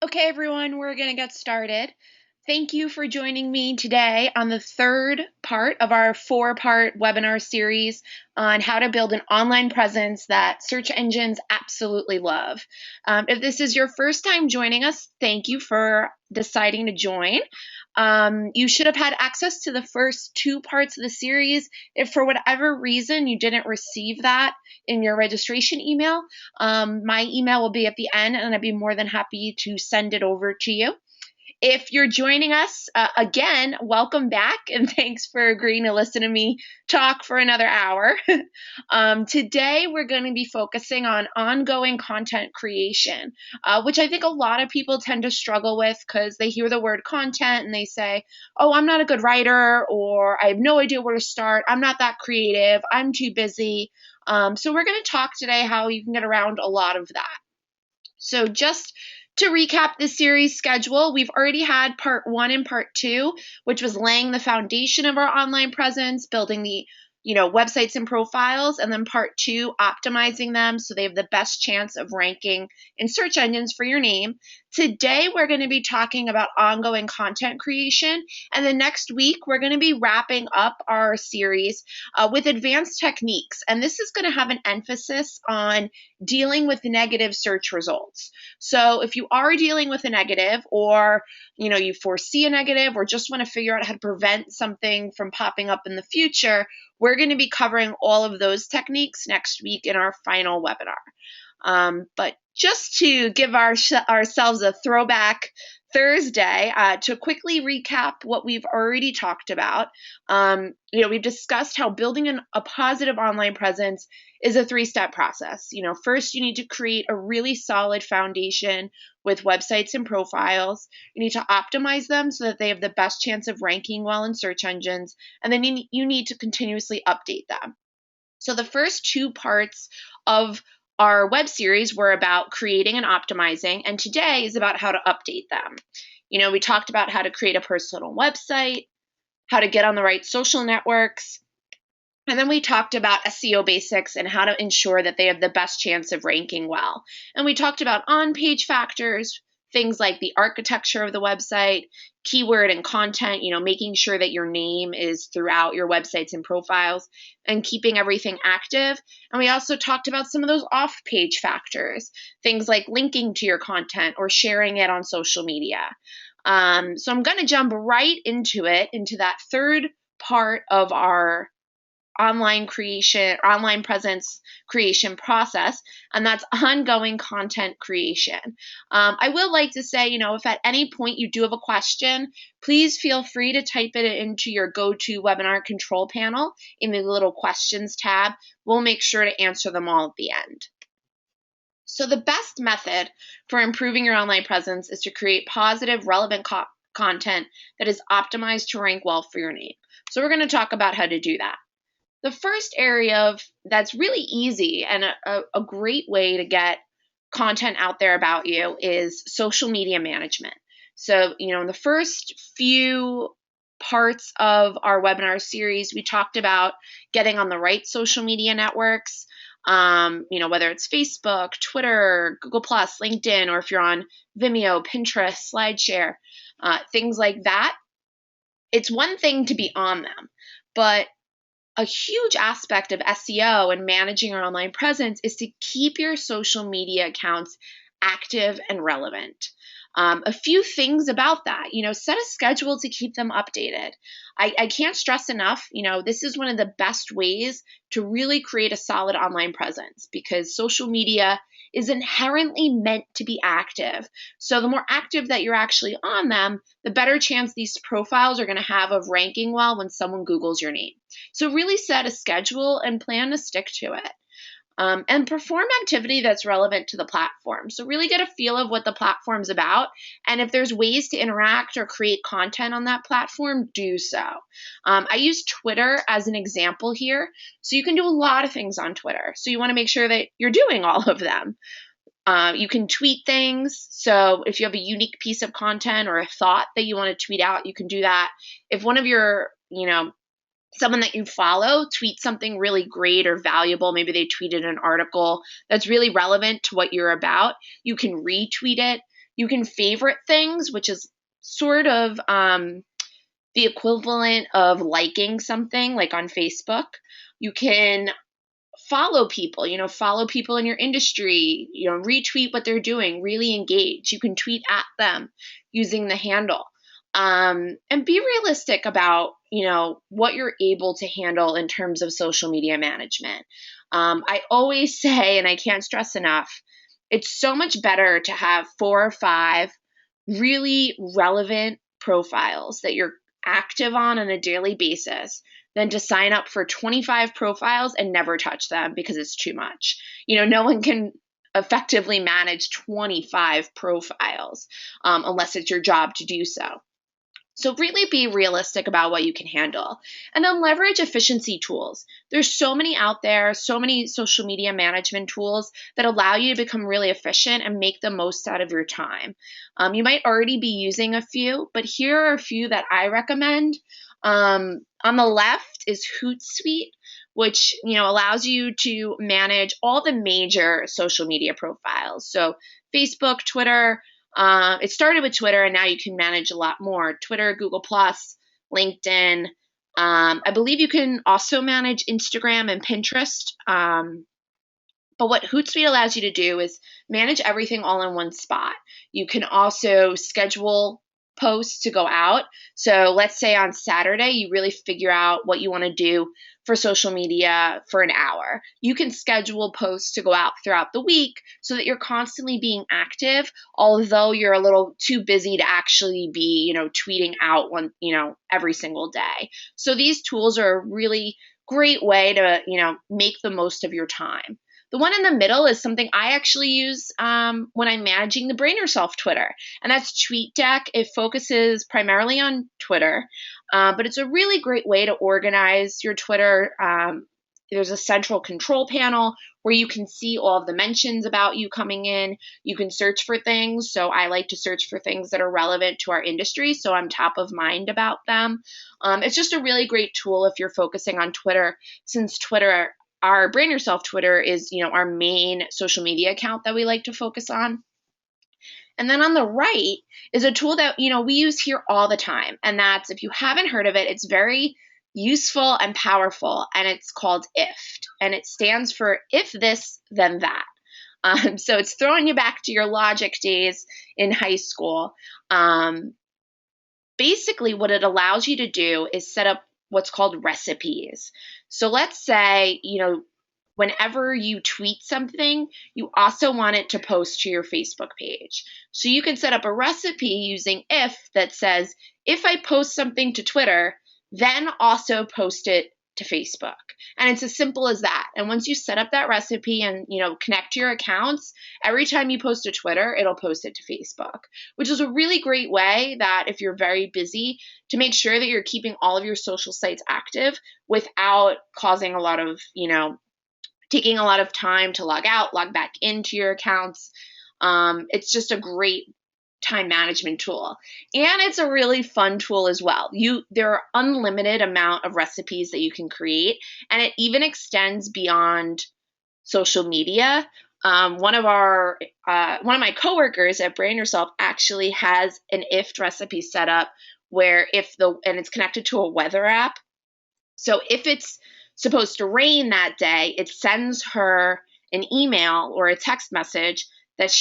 Okay, everyone, we're going to get started. Thank you for joining me today on the third part of our four-part webinar series on how to build an online presence that search engines absolutely love. If this is your first time joining us, thank you for deciding to join. You should have had access to the first two parts of the series. If for whatever reason you didn't receive that in your registration email, my email will be at the end, and I'd be more than happy to send it over to you. If you're joining us again, welcome back, and thanks for agreeing to listen to me talk for another hour. Today, we're going to be focusing on ongoing content creation, which I think a lot of people tend to struggle with because they hear the word content and they say, oh, I'm not a good writer, or I have no idea where to start. I'm not that creative. I'm too busy. So we're going to talk today how you can get around a lot of that. So just to recap the series schedule, we've already had part 1 and part 2, which was laying the foundation of our online presence, building the websites and profiles, and then part 2, optimizing them so they have the best chance of ranking in search engines for your name. Today, we're going to be talking about ongoing content creation, and then next week, we're going to be wrapping up our series with advanced techniques, and this is going to have an emphasis on dealing with negative search results. So if you are dealing with a negative, or you foresee a negative, or just want to figure out how to prevent something from popping up in the future, we're going to be covering all of those techniques next week in our final webinar. But just to give ourselves a throwback Thursday, to quickly recap what we've already talked about, we've discussed how building a positive online presence is a 3-step process. First, you need to create a really solid foundation with websites and profiles. You need to optimize them so that they have the best chance of ranking well in search engines, and then you need to continuously update them. So the first 2 parts of our web series were about creating and optimizing, and today is about how to update them. We talked about how to create a personal website, how to get on the right social networks, and then we talked about SEO basics and how to ensure that they have the best chance of ranking well. And we talked about on-page factors, things like the architecture of the website, keyword and content, making sure that your name is throughout your websites and profiles, and keeping everything active. And we also talked about some of those off-page factors, things like linking to your content or sharing it on social media. So I'm going to jump right into that third part of our online presence creation process, and that's ongoing content creation. I will like to say, if at any point you do have a question, please feel free to type it into your GoToWebinar control panel in the little questions tab. We'll make sure to answer them all at the end. So the best method for improving your online presence is to create positive, relevant content that is optimized to rank well for your name. So we're going to talk about how to do that. The first area that's really easy and a great way to get content out there about you is social media management. So, in the first few parts of our webinar series, we talked about getting on the right social media networks, whether it's Facebook, Twitter, Google+, LinkedIn, or if you're on Vimeo, Pinterest, SlideShare, things like that. It's one thing to be on them, but a huge aspect of SEO and managing your online presence is to keep your social media accounts active and relevant. A few things about that, set a schedule to keep them updated. I can't stress enough, this is one of the best ways to really create a solid online presence, because social media is inherently meant to be active. So the more active that you're actually on them, the better chance these profiles are going to have of ranking well when someone Googles your name. So really set a schedule and plan to stick to it. And perform activity that's relevant to the platform. So really get a feel of what the platform's about. And if there's ways to interact or create content on that platform, do so. I use Twitter as an example here. So you can do a lot of things on Twitter. So you want to make sure that you're doing all of them. You can tweet things. So if you have a unique piece of content or a thought that you want to tweet out, you can do that. If one of your, someone that you follow tweets something really great or valuable, maybe they tweeted an article that's really relevant to what you're about, you can retweet it. You can favorite things, which is sort of the equivalent of liking something like on Facebook. You can follow people in your industry, retweet what they're doing, really engage. You can tweet at them using the handle. And be realistic about, what you're able to handle in terms of social media management. I always say, and I can't stress enough, it's so much better to have 4 or 5 really relevant profiles that you're active on a daily basis than to sign up for 25 profiles and never touch them because it's too much. No one can effectively manage 25 profiles unless it's your job to do so. So really be realistic about what you can handle. And then leverage efficiency tools. There's so many out there, so many social media management tools that allow you to become really efficient and make the most out of your time. You might already be using a few, but here are a few that I recommend. On the left is Hootsuite, which allows you to manage all the major social media profiles. So Facebook, Twitter. It started with Twitter, and now you can manage a lot more. Twitter, Google+, LinkedIn. I believe you can also manage Instagram and Pinterest. But what Hootsuite allows you to do is manage everything all in one spot. You can also schedule posts to go out. So let's say on Saturday, you really figure out what you want to do for social media for an hour. You can schedule posts to go out throughout the week so that you're constantly being active, although you're a little too busy to actually be, tweeting out every single day. So these tools are a really great way to, make the most of your time. The one in the middle is something I actually use when I'm managing the Brand Yourself Twitter, and that's TweetDeck. It focuses primarily on Twitter, but it's a really great way to organize your Twitter. There's a central control panel where you can see all of the mentions about you coming in. You can search for things. So I like to search for things that are relevant to our industry, so I'm top of mind about them. It's just a really great tool if you're focusing on Twitter, since our Brand Yourself Twitter is, our main social media account that we like to focus on. And then on the right is a tool that, we use here all the time. And that's, if you haven't heard of it, it's very useful and powerful. And it's called IFT. And it stands for if this, then that. So it's throwing you back to your logic days in high school. Basically, what it allows you to do is set up what's called recipes. So let's say, whenever you tweet something, you also want it to post to your Facebook page. So you can set up a recipe using if that says, if I post something to Twitter, then also post it to Facebook. And it's as simple as that. And once you set up that recipe and, connect to your accounts, every time you post to Twitter, it'll post it to Facebook, which is a really great way that if you're very busy to make sure that you're keeping all of your social sites active without causing a lot of, taking a lot of time to log out, log back into your accounts. It's just a great time management tool. And it's a really fun tool as well. There are unlimited amount of recipes that you can create, and it even extends beyond social media. One of my coworkers at Brand Yourself actually has an IFT recipe set up where and it's connected to a weather app. So if it's supposed to rain that day, it sends her an email or a text message that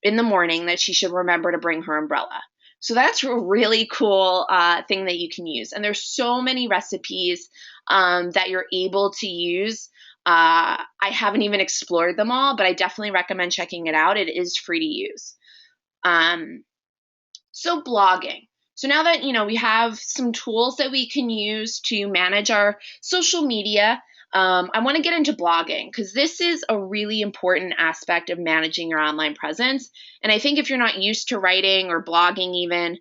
in the morning, that she should remember to bring her umbrella. So that's a really cool thing that you can use. And there's so many recipes that you're able to use. I haven't even explored them all, but I definitely recommend checking it out. It is free to use. So blogging. So now that, we have some tools that we can use to manage our social media, I want to get into blogging because this is a really important aspect of managing your online presence. And I think if you're not used to writing or blogging even,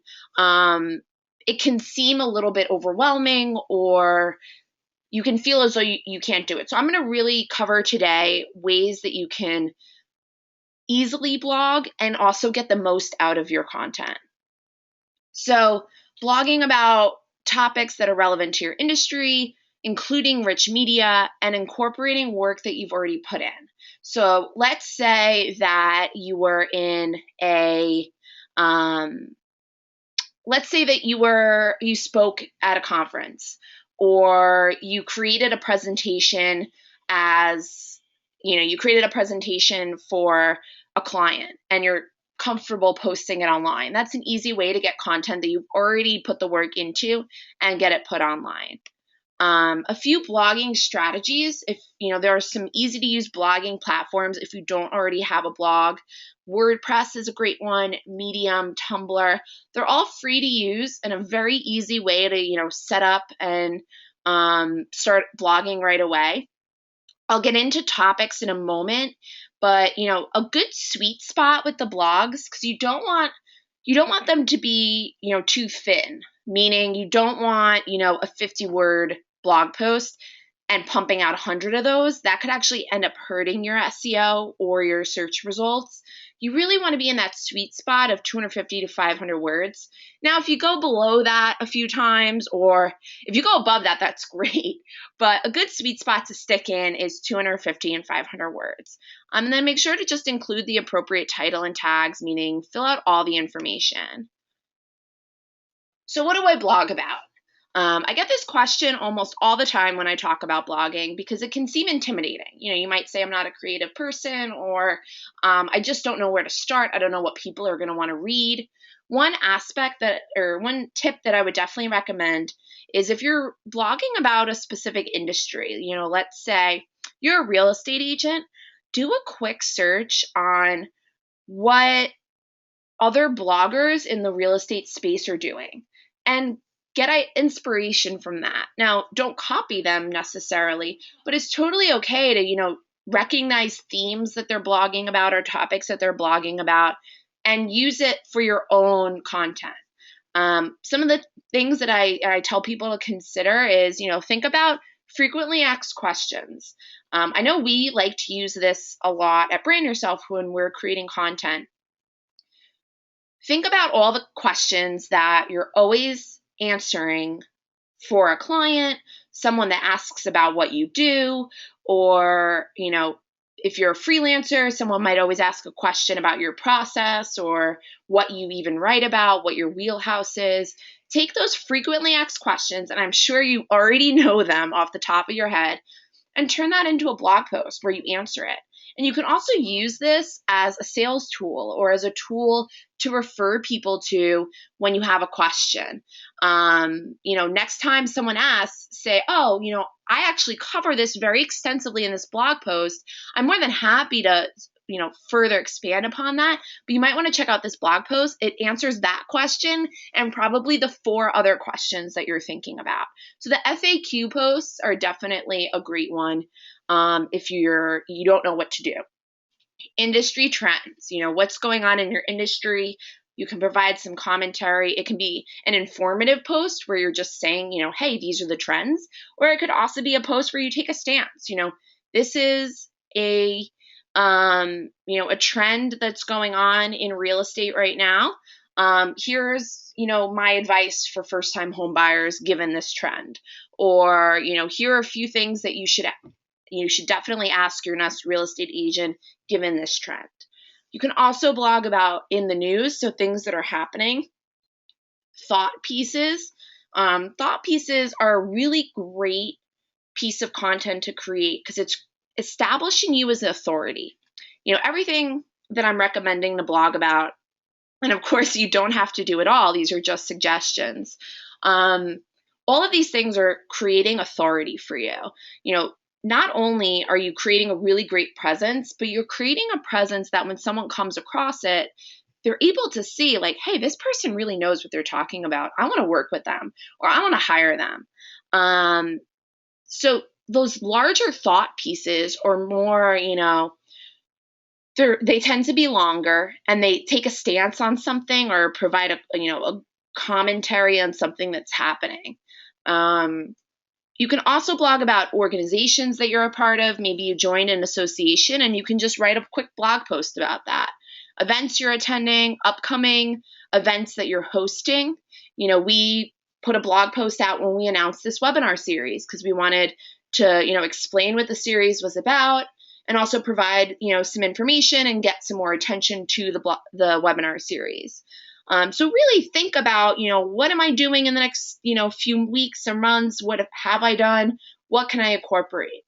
it can seem a little bit overwhelming, or you can feel as though you can't do it. So I'm going to really cover today ways that you can easily blog and also get the most out of your content. So blogging about topics that are relevant to your industry, including rich media, and incorporating work that you've already put in. So let's say that you were in a let's say that you spoke at a conference, or you created a presentation as you created a presentation for a client and you're comfortable posting it online. That's an easy way to get content that you've already put the work into and get it put online. A few blogging strategies. If there are some easy to use blogging platforms if you don't already have a blog. WordPress is a great one, Medium, Tumblr. They're all free to use and a very easy way to set up and start blogging right away. I'll get into topics in a moment, but a good sweet spot with the blogs, because you don't want them to be too thin, meaning you don't want a 50-word blog post and pumping out 100 of those. That could actually end up hurting your SEO or your search results. You really want to be in that sweet spot of 250 to 500 words. Now, if you go below that a few times, or if you go above that, that's great. But a good sweet spot to stick in is 250 and 500 words. And then make sure to just include the appropriate title and tags, meaning fill out all the information. So what do I blog about? I get this question almost all the time when I talk about blogging because it can seem intimidating. You might say I'm not a creative person, or I just don't know where to start. I don't know what people are going to want to read. One tip that I would definitely recommend is if you're blogging about a specific industry, let's say you're a real estate agent, do a quick search on what other bloggers in the real estate space are doing and get inspiration from that. Now, don't copy them necessarily, but it's totally okay to, recognize themes that they're blogging about or topics that they're blogging about and use it for your own content. Some of the things that I tell people to consider is, think about frequently asked questions. I know we like to use this a lot at Brand Yourself when we're creating content. Think about all the questions that you're always answering for a client, someone that asks about what you do, or, if you're a freelancer, someone might always ask a question about your process or what you even write about, what your wheelhouse is. Take those frequently asked questions, and I'm sure you already know them off the top of your head, and turn that into a blog post where you answer it. And you can also use this as a sales tool or as a tool to refer people to when you have a question. Next time someone asks, say, oh, I actually cover this very extensively in this blog post. I'm more than happy to further expand upon that, but you might want to check out this blog post. It answers that question and probably the 4 other questions that you're thinking about. So the FAQ posts are definitely a great one if you don't know what to do. Industry trends, what's going on in your industry. You can provide some commentary. It can be an informative post where you're just saying, hey, these are the trends, or it could also be a post where you take a stance. This is a trend that's going on in real estate right now. Here's, my advice for first-time home buyers given this trend. Or, here are a few things that you should definitely ask your next real estate agent given this trend. You can also blog about in the news, so things that are happening. Thought pieces. Thought pieces are a really great piece of content to create because it's establishing you as an authority. Everything that I'm recommending to blog about, and of course you don't have to do it all, these are just suggestions. All of these things are creating authority for you. Not only are you creating a really great presence, but you're creating a presence that when someone comes across it, they're able to see like, hey, this person really knows what they're talking about. I want to work with them, or I want to hire them. So those larger thought pieces are more, they tend to be longer and they take a stance on something or provide a commentary on something that's happening. You can also blog about organizations that you're a part of. Maybe you joined an association and you can just write a quick blog post about that. Events you're attending, upcoming events that you're hosting. We put a blog post out when we announced this webinar series because we wanted to, explain what the series was about and also provide, some information and get some more attention to the webinar series. So really think about, what am I doing in the next, few weeks or months? What have I done? What can I incorporate?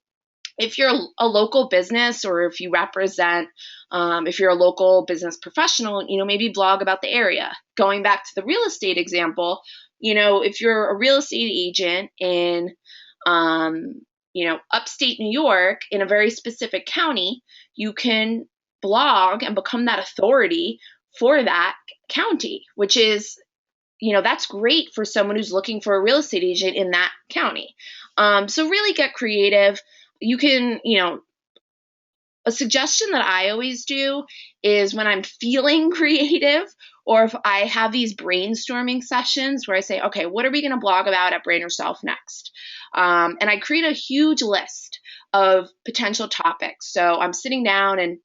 If you're a local business or if you represent, if you're a local business professional, maybe blog about the area. Going back to the real estate example, if you're a real estate agent in, upstate New York in a very specific county, you can blog and become that authority for that county, which is, that's great for someone who's looking for a real estate agent in that county. So really get creative. You can, a suggestion that I always do is when I'm feeling creative or if I have these brainstorming sessions where I say, okay, what are we going to blog about at Brand Yourself next? And I create a huge list of potential topics. So I'm sitting down and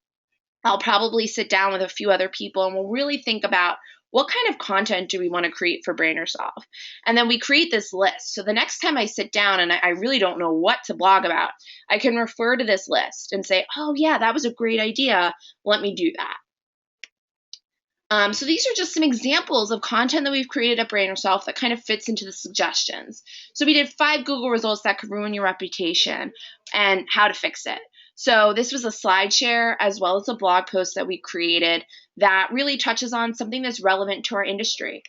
I'll probably sit down with a few other people and we'll really think about what kind of content do we want to create for Brand Yourself? And then we create this list. So the next time I sit down and I really don't know what to blog about, I can refer to this list and say, oh yeah, that was a great idea. Let me do that. So these are just some examples of content that we've created at Brand Yourself that kind of fits into the suggestions. So we did 5 Google results that could ruin your reputation and how to fix it. So this was a slide share as well as a blog post that we created that really touches on something that's relevant to our industry.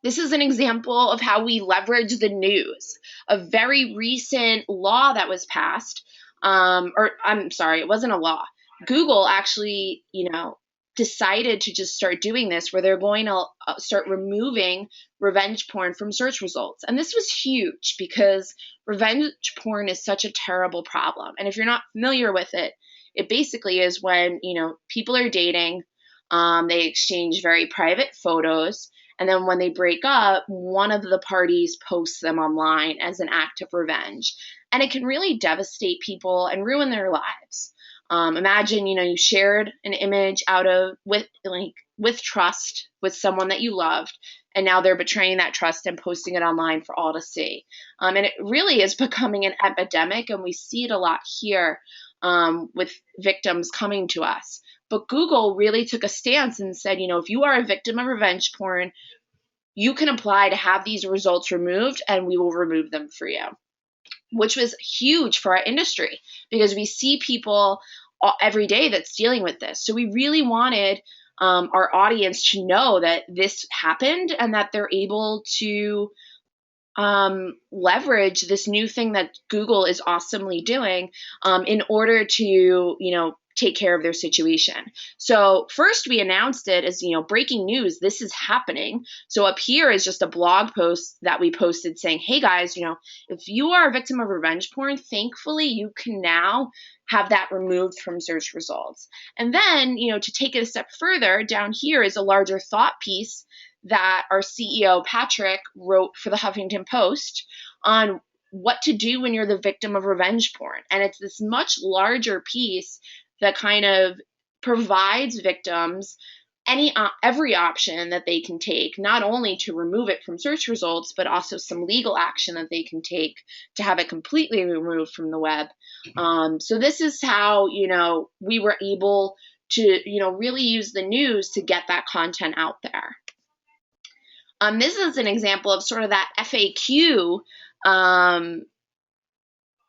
This is an example of how we leverage the news. A very recent law that was passed, or I'm sorry, it wasn't a law. Google actually, decided to just start doing this where they're going to start removing revenge porn from search results. And this was huge because revenge porn is such a terrible problem. And if you're not familiar with it, it basically is when, people are dating, they exchange very private photos, and then when they break up, one of the parties posts them online as an act of revenge. And it can really devastate people and ruin their lives. Imagine, you shared an image with trust with someone that you loved, and now they're betraying that trust and posting it online for all to see. And it really is becoming an epidemic, and we see it a lot here with victims coming to us. But Google really took a stance and said, if you are a victim of revenge porn, you can apply to have these results removed, and we will remove them for you. Which was huge for our industry because we see people every day that's dealing with this. So we really wanted our audience to know that this happened and that they're able to leverage this new thing that Google is awesomely doing in order to, take care of their situation. So first we announced it as, breaking news, this is happening. So up here is just a blog post that we posted saying, hey guys, if you are a victim of revenge porn, thankfully you can now have that removed from search results. And then, to take it a step further, down here is a larger thought piece that our CEO, Patrick, wrote for the Huffington Post on what to do when you're the victim of revenge porn. And it's this much larger piece that kind of provides victims every option that they can take, not only to remove it from search results, but also some legal action that they can take to have it completely removed from the web. So this is how, we were able to, really use the news to get that content out there. This is an example of sort of that FAQ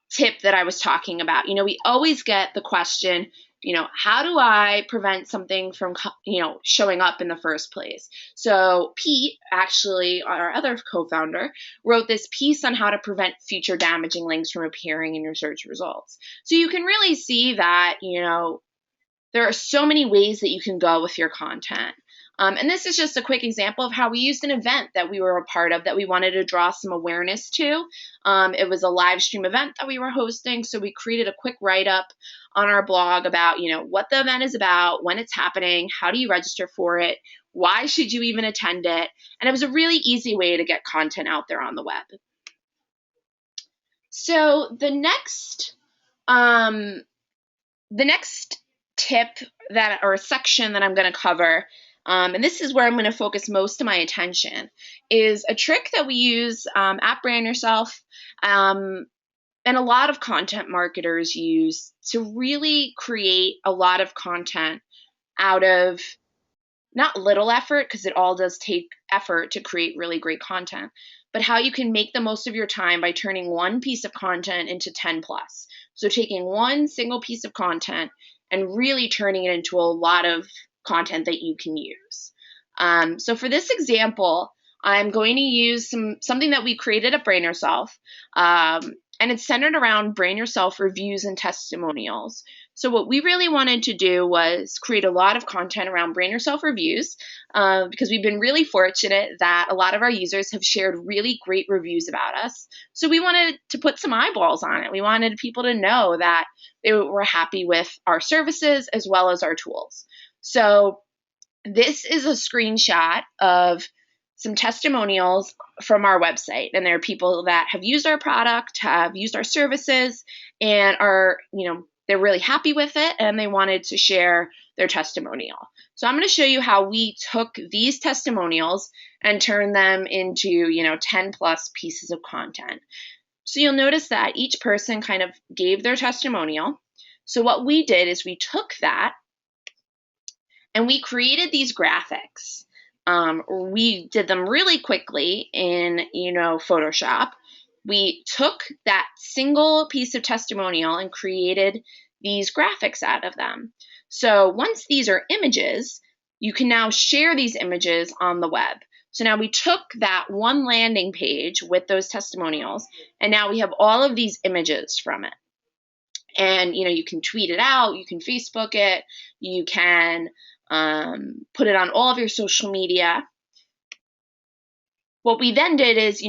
tip that I was talking about. We always get the question, how do I prevent something from, showing up in the first place? So Pete, actually, our other co-founder, wrote this piece on how to prevent future damaging links from appearing in your search results. So you can really see that, there are so many ways that you can go with your content. And this is just a quick example of how we used an event that we were a part of that we wanted to draw some awareness to. It was a live stream event that we were hosting, so we created a quick write-up on our blog about, what the event is about, when it's happening, how do you register for it, why should you even attend it, and it was a really easy way to get content out there on the web. So the next tip or section that I'm going to cover and this is where I'm going to focus most of my attention, is a trick that we use at Brand Yourself, and a lot of content marketers use to really create a lot of content out of not little effort, because it all does take effort to create really great content, but how you can make the most of your time by turning one piece of content into 10 plus. So taking one single piece of content and really turning it into a lot of content that you can use. So for this example, I'm going to use something that we created at Brand Yourself, and it's centered around Brand Yourself reviews and testimonials. So what we really wanted to do was create a lot of content around Brand Yourself reviews, because we've been really fortunate that a lot of our users have shared really great reviews about us. So we wanted to put some eyeballs on it. We wanted people to know that they were happy with our services as well as our tools. So this is a screenshot of some testimonials from our website, and there are people that have used our product, have used our services, and are, they're really happy with it, and they wanted to share their testimonial. So I'm going to show you how we took these testimonials and turned them into, 10 plus pieces of content. So you'll notice that each person kind of gave their testimonial. So what we did is we took that and we created these graphics. We did them really quickly in, Photoshop. We took that single piece of testimonial and created these graphics out of them. So once these are images, you can now share these images on the web. So now we took that one landing page with those testimonials, and now we have all of these images from it. And, you can tweet it out, you can Facebook it, you can put it on all of your social media. What we then did is,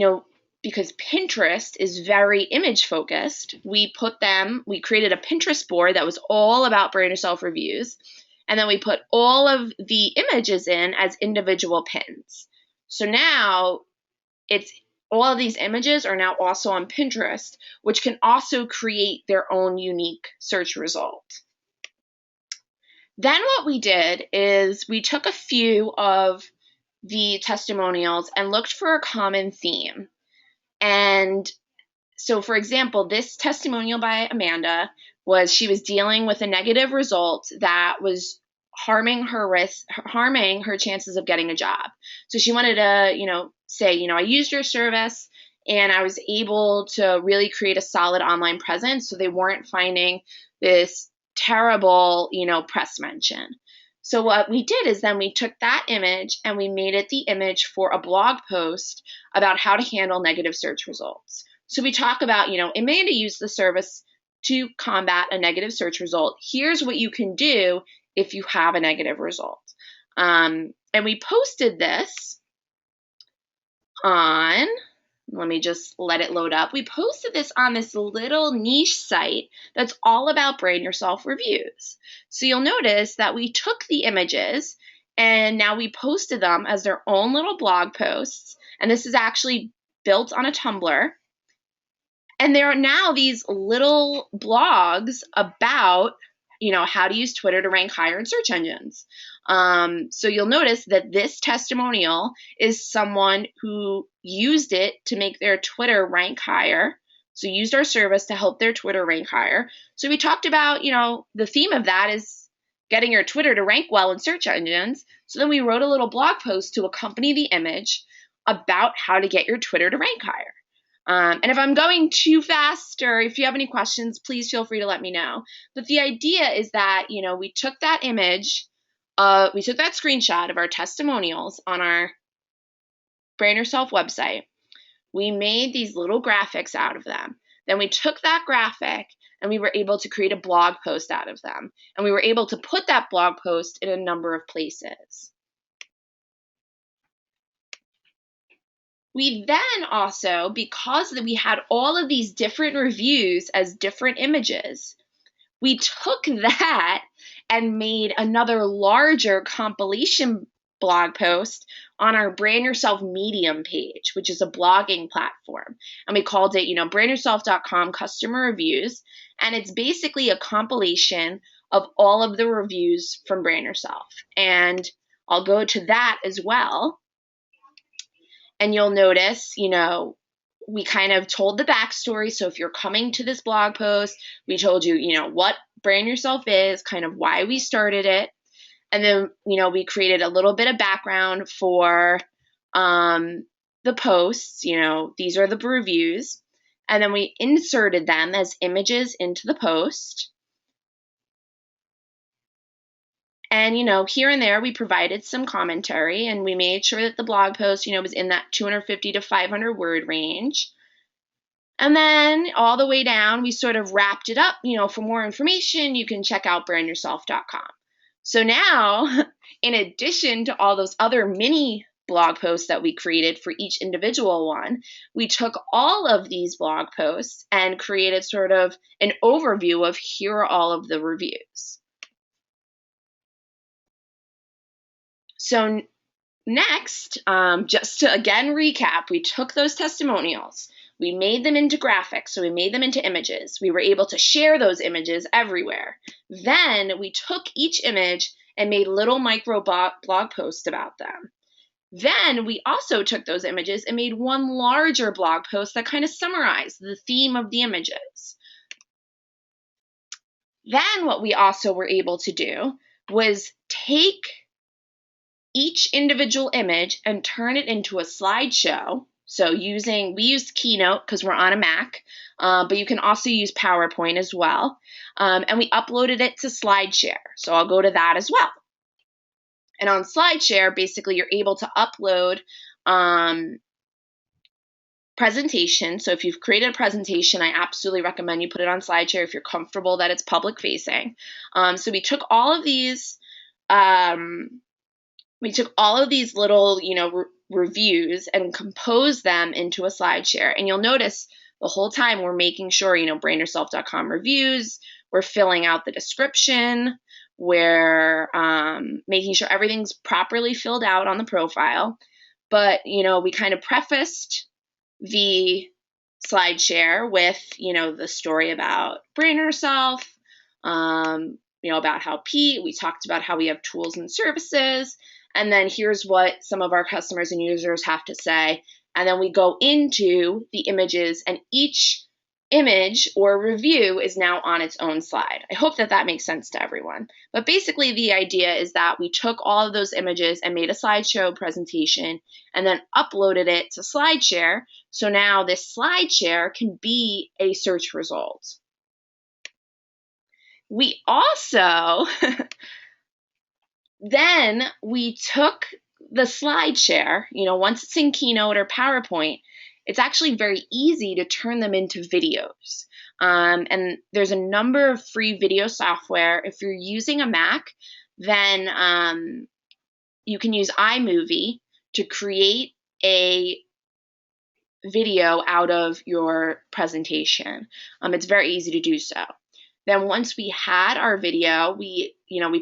because Pinterest is very image focused, we created a Pinterest board that was all about Brand Yourself reviews. And then we put all of the images in as individual pins. So now all of these images are now also on Pinterest, which can also create their own unique search result. Then what we did is we took a few of the testimonials and looked for a common theme. And so, for example, this testimonial by Amanda she was dealing with a negative result that was harming her chances of getting a job. So she wanted to, say, I used your service and I was able to really create a solid online presence, so they weren't finding this terrible, press mention. So what we did is then we took that image and we made it the image for a blog post about how to handle negative search results. So we talk about, Amanda used the service to combat a negative search result. Here's what you can do if you have a negative result. And we posted this on, let me just let it load up. We posted this on this little niche site that's all about Brand Yourself reviews. So you'll notice that we took the images and now we posted them as their own little blog posts. And this is actually built on a Tumblr. And there are now these little blogs about, how to use Twitter to rank higher in search engines. So you'll notice that this testimonial is someone who used it to make their Twitter rank higher. So used our service to help their Twitter rank higher. So we talked about, the theme of that is getting your Twitter to rank well in search engines. So then we wrote a little blog post to accompany the image about how to get your Twitter to rank higher. And if I'm going too fast, or if you have any questions, please feel free to let me know. But the idea is that, we took that image, we took that screenshot of our testimonials on our Brand Yourself website. We made these little graphics out of them. Then we took that graphic and we were able to create a blog post out of them. And we were able to put that blog post in a number of places. We then also, because we had all of these different reviews as different images, we took that and made another larger compilation blog post on our Brand Yourself Medium page, which is a blogging platform. And we called it, BrandYourself.com customer reviews. And it's basically a compilation of all of the reviews from Brand Yourself. And I'll go to that as well. And you'll notice, we kind of told the backstory. So if you're coming to this blog post, we told you, what Brand Yourself is, kind of why we started it. And then, we created a little bit of background for the posts. These are the reviews. And then we inserted them as images into the post. And, here and there, we provided some commentary, and we made sure that the blog post, was in that 250 to 500 word range. And then all the way down, we sort of wrapped it up. For more information, you can check out BrandYourself.com. So now, in addition to all those other mini blog posts that we created for each individual one, we took all of these blog posts and created sort of an overview of here are all of the reviews. So next, just to again recap, we took those testimonials, we made them into graphics, so we made them into images. We were able to share those images everywhere. Then we took each image and made little micro blog posts about them. Then we also took those images and made one larger blog post that kind of summarized the theme of the images. Then what we also were able to do was take each individual image and turn it into a slideshow. So we used Keynote because we're on a Mac, but you can also use PowerPoint as well. And we uploaded it to SlideShare. So I'll go to that as well. And on SlideShare, basically you're able to upload presentation. So if you've created a presentation, I absolutely recommend you put it on SlideShare if you're comfortable that it's public facing. So we took all of these little, reviews and composed them into a SlideShare. And you'll notice the whole time we're making sure, BrandYourself.com reviews, we're filling out the description, we're making sure everything's properly filled out on the profile. But, we kind of prefaced the SlideShare with, the story about Brand Yourself, about how we talked about how we have tools and services. And then here's what some of our customers and users have to say. And then we go into the images, and each image or review is now on its own slide. I hope that makes sense to everyone. But basically the idea is that we took all of those images and made a slideshow presentation and then uploaded it to SlideShare. So now this SlideShare can be a search result. We also then we took the SlideShare, once it's in Keynote or PowerPoint, it's actually very easy to turn them into videos. And there's a number of free video software. If you're using a Mac, then you can use iMovie to create a video out of your presentation. It's very easy to do so. Then once we had our video, we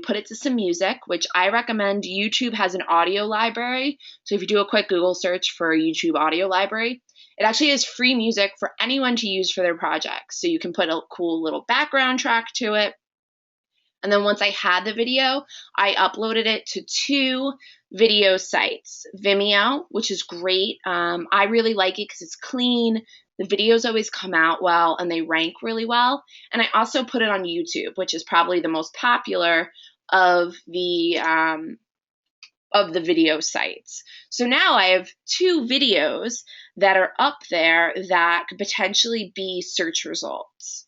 put it to some music, which I recommend. YouTube has an audio library. So if you do a quick Google search for a YouTube audio library, it actually has free music for anyone to use for their projects. So you can put a cool little background track to it. And then once I had the video, I uploaded it to 2 video sites. Vimeo, which is great. I really like it because it's clean. The videos always come out well and they rank really well. And I also put it on YouTube, which is probably the most popular of the video sites. So now I have 2 videos that are up there that could potentially be search results.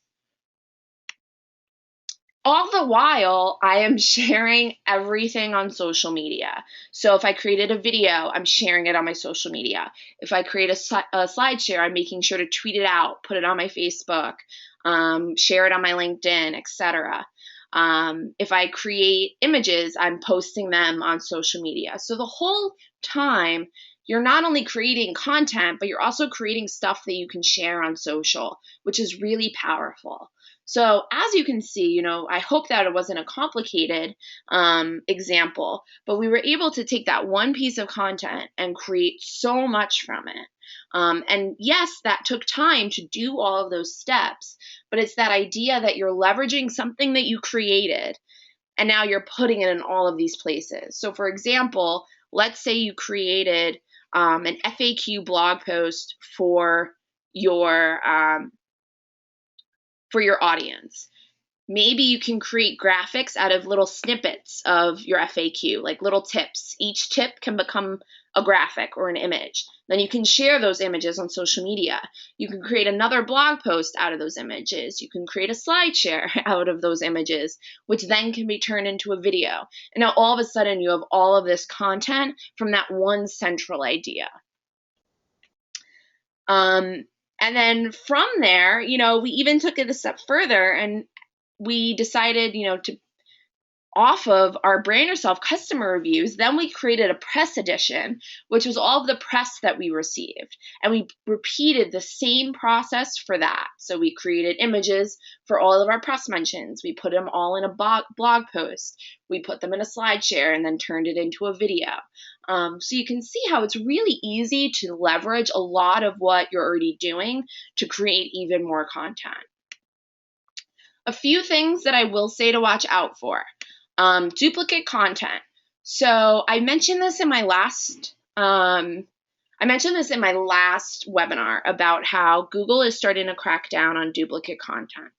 All the while, I am sharing everything on social media. So if I created a video, I'm sharing it on my social media. If I create a SlideShare, I'm making sure to tweet it out, put it on my Facebook, share it on my LinkedIn, etc. If I create images, I'm posting them on social media. So the whole time, you're not only creating content, but you're also creating stuff that you can share on social, which is really powerful. So as you can see, I hope that it wasn't a complicated example, but we were able to take that one piece of content and create so much from it. And yes, that took time to do all of those steps, but it's that idea that you're leveraging something that you created and now you're putting it in all of these places. So for example, let's say you created an FAQ blog post for your audience. Maybe you can create graphics out of little snippets of your FAQ, like little tips. Each tip can become a graphic or an image. Then you can share those images on social media. You can create another blog post out of those images. You can create a SlideShare out of those images, which then can be turned into a video. And now all of a sudden you have all of this content from that one central idea. And then from there, we even took it a step further, and we decided, to off of our Brand Yourself customer reviews, then we created a press edition, which was all of the press that we received. And we repeated the same process for that. So we created images for all of our press mentions. We put them all in a blog post. We put them in a SlideShare and then turned it into a video. So you can see how it's really easy to leverage a lot of what you're already doing to create even more content. A few things that I will say to watch out for. Duplicate content. So I mentioned this in my last webinar about how Google is starting to crack down on duplicate content.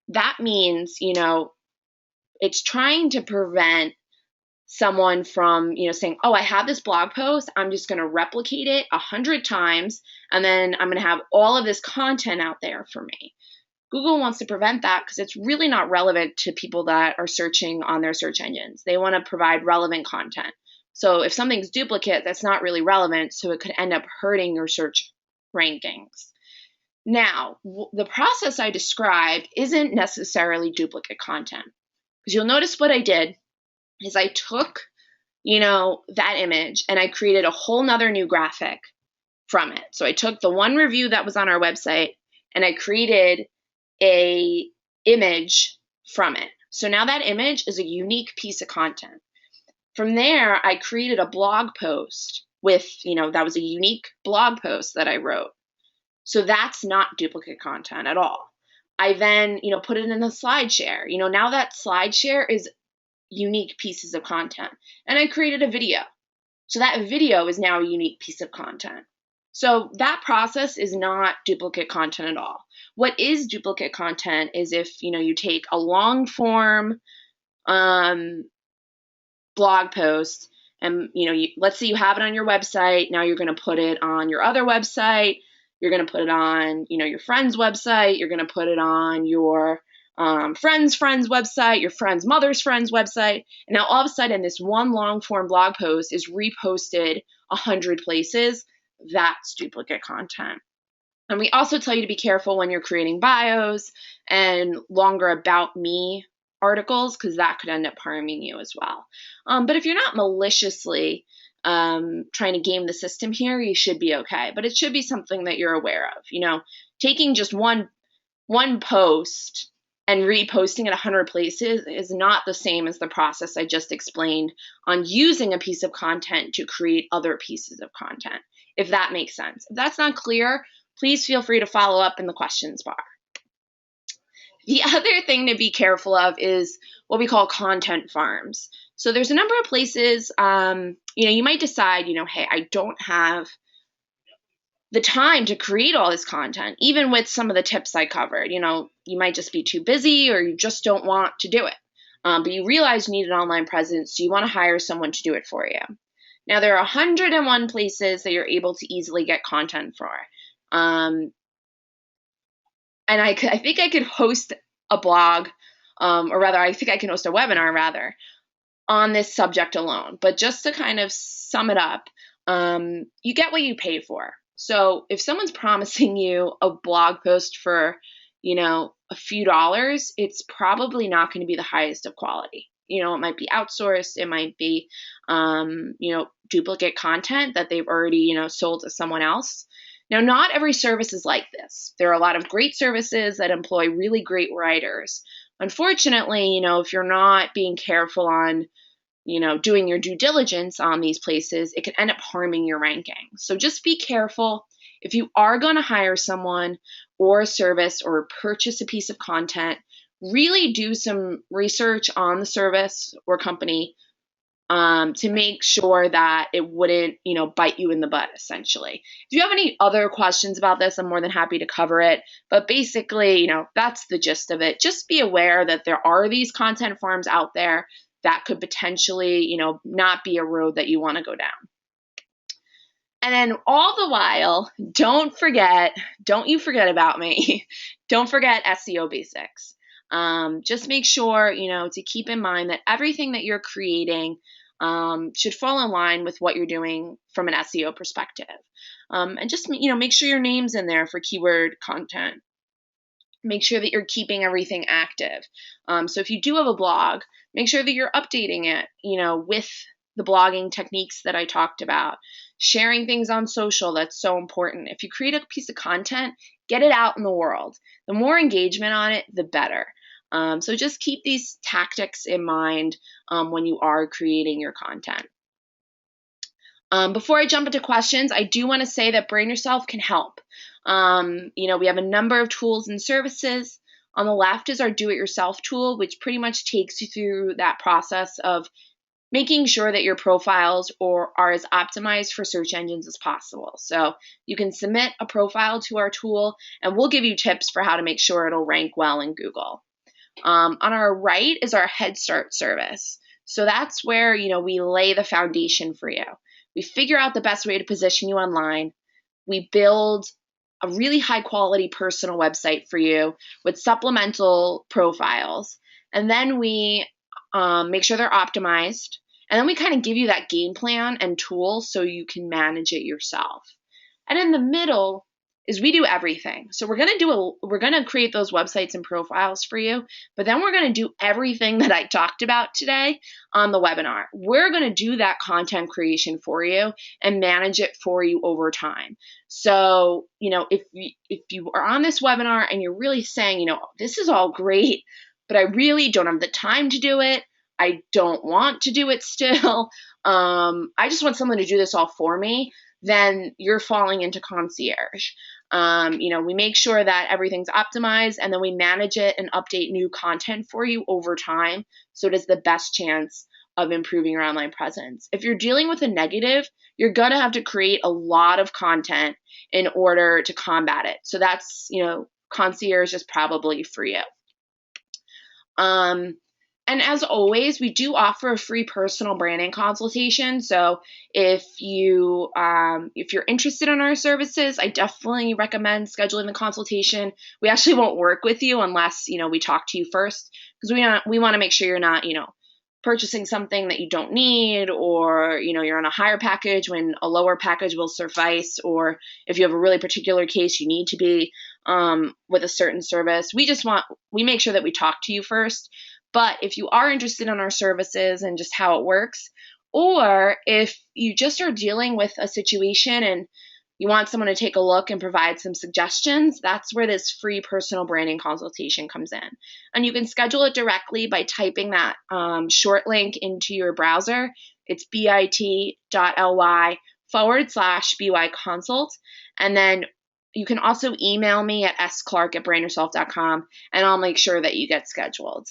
That means, it's trying to prevent someone from, saying, oh, I have this blog post, I'm just going to replicate it 100 times, and then I'm going to have all of this content out there for me. Google wants to prevent that because it's really not relevant to people that are searching on their search engines. They want to provide relevant content. So if something's duplicate, that's not really relevant, so it could end up hurting your search rankings. Now, the process I described isn't necessarily duplicate content, because you'll notice what I did is I took, that image and I created a whole nother new graphic from it. So I took the one review that was on our website and I created a image from it. So now that image is a unique piece of content. From there, I created a blog post with, that was a unique blog post that I wrote. So that's not duplicate content at all. I then, put it in a SlideShare. Now that SlideShare is unique pieces of content. And I created a video. So that video is now a unique piece of content. So that process is not duplicate content at all. What is duplicate content is if, you take a long form blog post and, let's say you have it on your website. Now you're going to put it on your other website. You're going to put it on, your friend's website. You're going to put it on your friend's website, your friend's mother's friend's website. And now all of a sudden this one long form blog post is reposted 100 places. That's duplicate content. And we also tell you to be careful when you're creating bios and longer about me articles, because that could end up harming you as well. But if you're not maliciously trying to game the system here, you should be okay. But it should be something that you're aware of. Taking just one post and reposting it 100 places is not the same as the process I just explained on using a piece of content to create other pieces of content, if that makes sense. If that's not clear, please feel free to follow up in the questions bar. The other thing to be careful of is what we call content farms. So there's a number of places, you might decide, hey, I don't have the time to create all this content, even with some of the tips I covered. You might just be too busy or you just don't want to do it. But you realize you need an online presence, so you want to hire someone to do it for you. Now, there are 101 places that you're able to easily get content for. And I think I could host a blog, or rather, I think I can host a webinar, rather, on this subject alone. But just to kind of sum it up, you get what you pay for. So if someone's promising you a blog post for, a few dollars, it's probably not going to be the highest of quality. It might be outsourced. It might be, duplicate content that they've already, sold to someone else. Now, not every service is like this. There are a lot of great services that employ really great writers. Unfortunately, if you're not being careful on, doing your due diligence on these places, it can end up harming your ranking. So just be careful. If you are going to hire someone or a service or purchase a piece of content, really do some research on the service or company to make sure that it wouldn't, bite you in the butt, essentially. If you have any other questions about this, I'm more than happy to cover it. But basically, that's the gist of it. Just be aware that there are these content farms out there that could potentially, not be a road that you want to go down. And then all the while, don't you forget about me. Don't forget SEO basics. Just make sure, to keep in mind that everything that you're creating should fall in line with what you're doing from an SEO perspective. And just, make sure your name's in there for keyword content. Make sure that you're keeping everything active. So if you do have a blog, make sure that you're updating it, with the blogging techniques that I talked about. Sharing things on social, that's so important. If you create a piece of content, get it out in the world. The more engagement on it, the better. So just keep these tactics in mind when you are creating your content. Before I jump into questions, I do want to say that Brand Yourself can help. We have a number of tools and services. On the left is our do-it-yourself tool, which pretty much takes you through that process of making sure that your profiles are as optimized for search engines as possible. So you can submit a profile to our tool, and we'll give you tips for how to make sure it'll rank well in Google. On our right is our Head Start service. So that's where, we lay the foundation for you. We figure out the best way to position you online. We build a really high quality personal website for you with supplemental profiles. And then we make sure they're optimized. And then we kind of give you that game plan and tools so you can manage it yourself. And in the middle is we do everything. So we're going to create those websites and profiles for you, but then we're going to do everything that I talked about today on the webinar. We're going to do that content creation for you and manage it for you over time. So, if you are on this webinar and you're really saying, this is all great, but I really don't have the time to do it. I don't want to do it still. I just want someone to do this all for me. Then you're falling into concierge. We make sure that everything's optimized, and then we manage it and update new content for you over time, so it is the best chance of improving your online presence. If you're dealing with a negative, you're going to have to create a lot of content in order to combat it. So that's, concierge is probably for you. And as always, we do offer a free personal branding consultation. So if you're interested in our services, I definitely recommend scheduling the consultation. We actually won't work with you unless, we talk to you first, because we want to make sure you're not, purchasing something that you don't need, or, you're on a higher package when a lower package will suffice, or if you have a really particular case, you need to be with a certain service. We make sure that we talk to you first. But if you are interested in our services and just how it works, or if you just are dealing with a situation and you want someone to take a look and provide some suggestions, that's where this free personal branding consultation comes in. And you can schedule it directly by typing that short link into your browser. It's bit.ly/BY consult. And then you can also email me at sclark@BrandYourself.com, and I'll make sure that you get scheduled.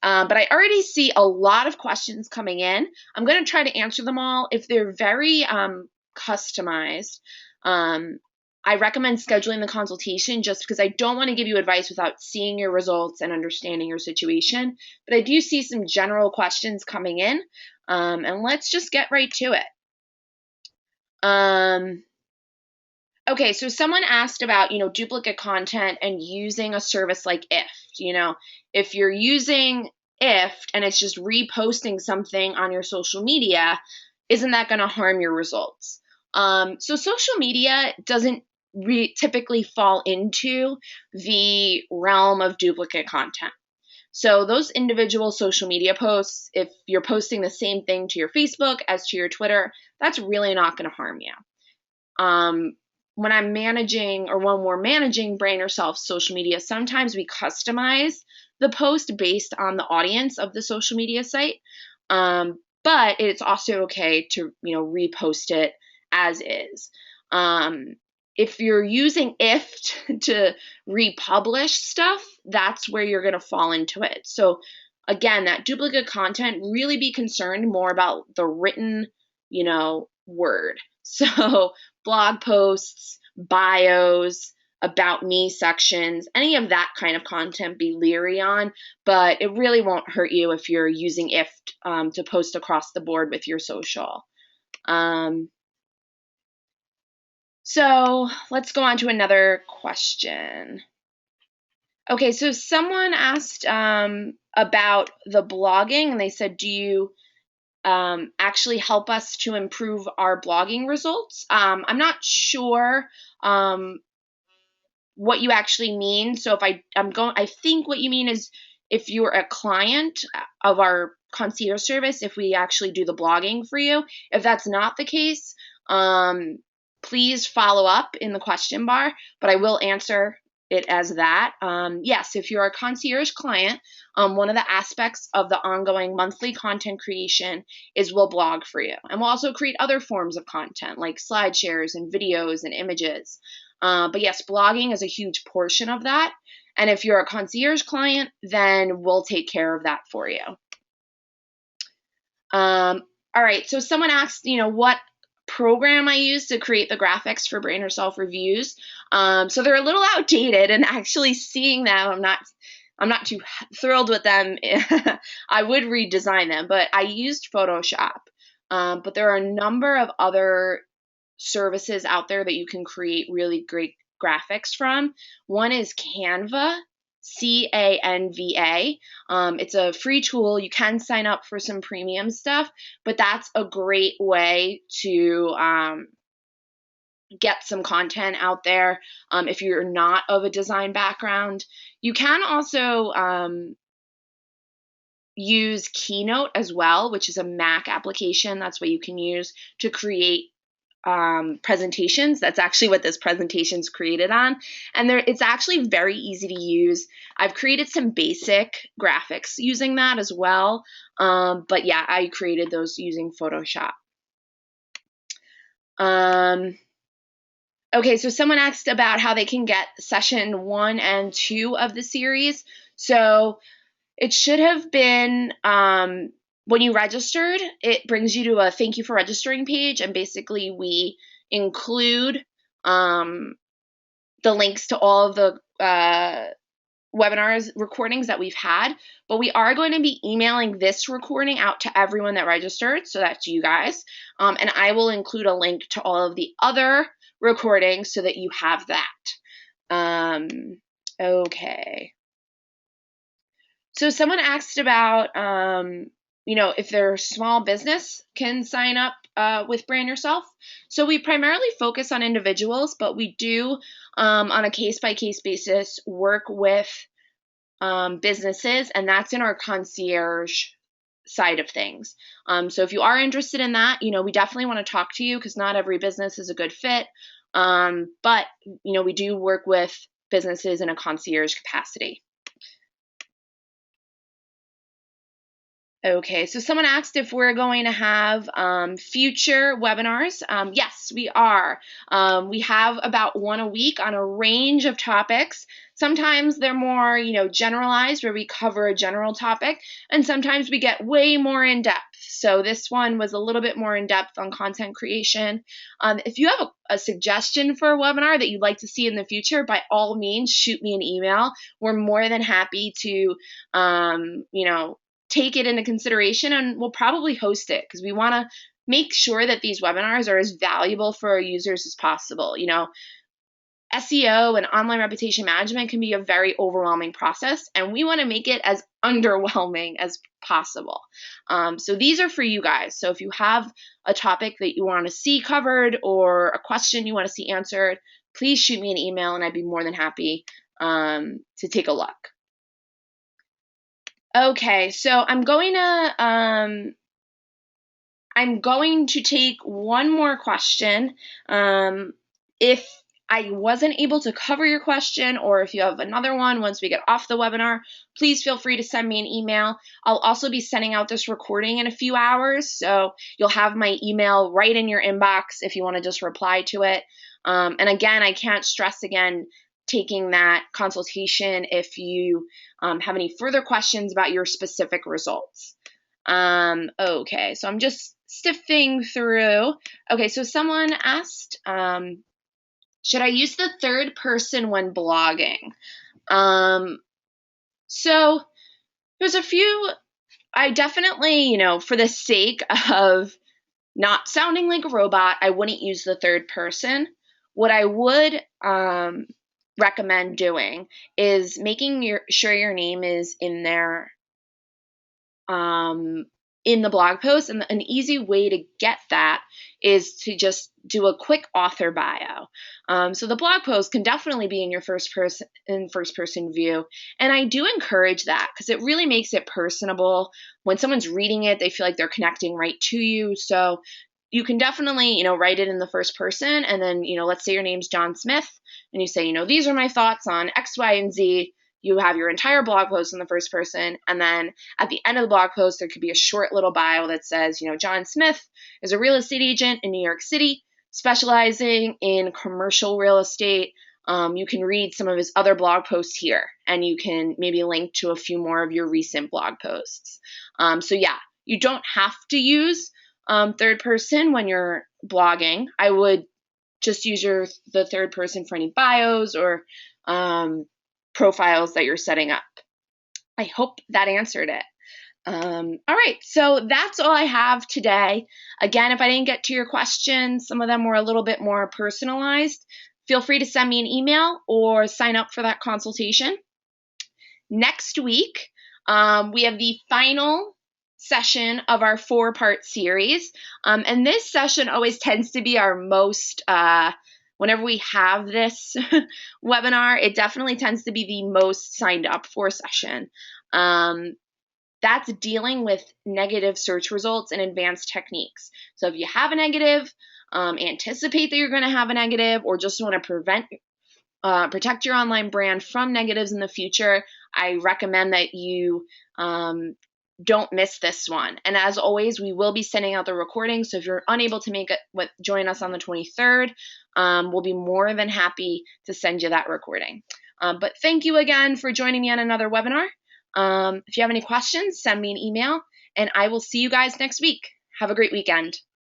But I already see a lot of questions coming in. I'm going to try to answer them all. If they're very customized, I recommend scheduling the consultation, just because I don't want to give you advice without seeing your results and understanding your situation. But I do see some general questions coming in, and let's just get right to it. Okay, so someone asked about, duplicate content and using a service like IFT. If you're using IFT and it's just reposting something on your social media, isn't that going to harm your results? So social media doesn't typically fall into the realm of duplicate content. So those individual social media posts, if you're posting the same thing to your Facebook as to your Twitter, that's really not going to harm you. When we're managing Brand Yourself social media, sometimes we customize the post based on the audience of the social media site. But it's also okay to, repost it as is. if you're using if to republish stuff, that's where you're going to fall into it. So again, that duplicate content, really be concerned more about the written, word. So blog posts, bios, about me sections, any of that kind of content, be leery on, but it really won't hurt you if you're using if to post across the board with your social. So let's go on to another question. Okay, so someone asked about the blogging, and they said, do you actually help us to improve our blogging results? I'm not sure what you actually mean. So if I think what you mean is if you're a client of our concierge service, if we actually do the blogging for you. If that's not the case, please follow up in the question bar, but I will answer it as that. Yes, if you're a concierge client, one of the aspects of the ongoing monthly content creation is we'll blog for you. And we'll also create other forms of content like slide shares and videos and images. But yes, blogging is a huge portion of that. And if you're a concierge client, then we'll take care of that for you. All right, so someone asked, what program I use to create the graphics for Brand Yourself reviews. So they're a little outdated, and actually seeing them, I'm not too thrilled with them. I would redesign them, but I used Photoshop. But there are a number of other services out there that you can create really great graphics from. One is Canva, Canva. It's a free tool. You can sign up for some premium stuff, but that's a great way to get some content out there if you're not of a design background. You can also use Keynote as well, which is a Mac application. That's what you can use to create presentations. That's actually what this presentation is created on. And it's actually very easy to use. I've created some basic graphics using that as well. But yeah, I created those using Photoshop. Okay, so someone asked about how they can get session 1 and 2 of the series. So it should have been when you registered, it brings you to a thank you for registering page, and basically we include the links to all of the webinars recordings that we've had, but we are going to be emailing this recording out to everyone that registered, so that's you guys, and I will include a link to all of the other recordings so that you have that. Okay. So someone asked about, if their small business can sign up with Brand Yourself. So we primarily focus on individuals, but we do, on a case-by-case basis, work with businesses, and that's in our concierge side of things. So if you are interested in that, we definitely want to talk to you because not every business is a good fit. But, we do work with businesses in a concierge capacity. Okay, so someone asked if we're going to have future webinars. Yes, we are. We have about one a week on a range of topics. Sometimes they're more, generalized, where we cover a general topic, and sometimes we get way more in depth. So this one was a little bit more in depth on content creation. If you have a suggestion for a webinar that you'd like to see in the future, by all means, shoot me an email. We're more than happy to, take it into consideration, and we'll probably host it because we want to make sure that these webinars are as valuable for our users as possible. SEO and online reputation management can be a very overwhelming process, and we want to make it as underwhelming as possible. So these are for you guys. So if you have a topic that you want to see covered or a question you want to see answered, please shoot me an email and I'd be more than happy to take a look. Okay, so I'm going to take one more question. If I wasn't able to cover your question, or if you have another one once we get off the webinar, please feel free to send me an email. I'll also be sending out this recording in a few hours, so you'll have my email right in your inbox if you want to just reply to it. And again, I can't stress again taking that consultation if you have any further questions about your specific results. Okay, so I'm just sifting through. Okay, so someone asked, should I use the third person when blogging? So there's a few, I definitely, for the sake of not sounding like a robot, I wouldn't use the third person. What I would recommend doing is making sure your name is in there in the blog post, and an easy way to get that is to just do a quick author bio. So the blog post can definitely be in your first person view, and I do encourage that because it really makes it personable. When someone's reading it, they feel like they're connecting right to you. So you can definitely, write it in the first person, and then, let's say your name's John Smith, and you say, these are my thoughts on X, Y, and Z. You have your entire blog post in the first person, and then at the end of the blog post, there could be a short little bio that says, John Smith is a real estate agent in New York City, specializing in commercial real estate. You can read some of his other blog posts here, and you can maybe link to a few more of your recent blog posts. So yeah, you don't have to use third person when you're blogging. I would just use the third person for any bios or profiles that you're setting up. I hope that answered it. All right, so that's all I have today. Again, if I didn't get to your questions, some of them were a little bit more personalized, feel free to send me an email or sign up for that consultation. Next week, we have the final session of our 4-part series. And this session always tends to be our most, whenever we have this webinar, it definitely tends to be the most signed up for session. That's dealing with negative search results and advanced techniques. So if you have a negative, anticipate that you're going to have a negative, or just want to protect your online brand from negatives in the future, I recommend that you don't miss this one. And as always, we will be sending out the recording. So if you're unable to make it, join us on the 23rd, we'll be more than happy to send you that recording. But thank you again for joining me on another webinar. If you have any questions, send me an email, and I will see you guys next week. Have a great weekend.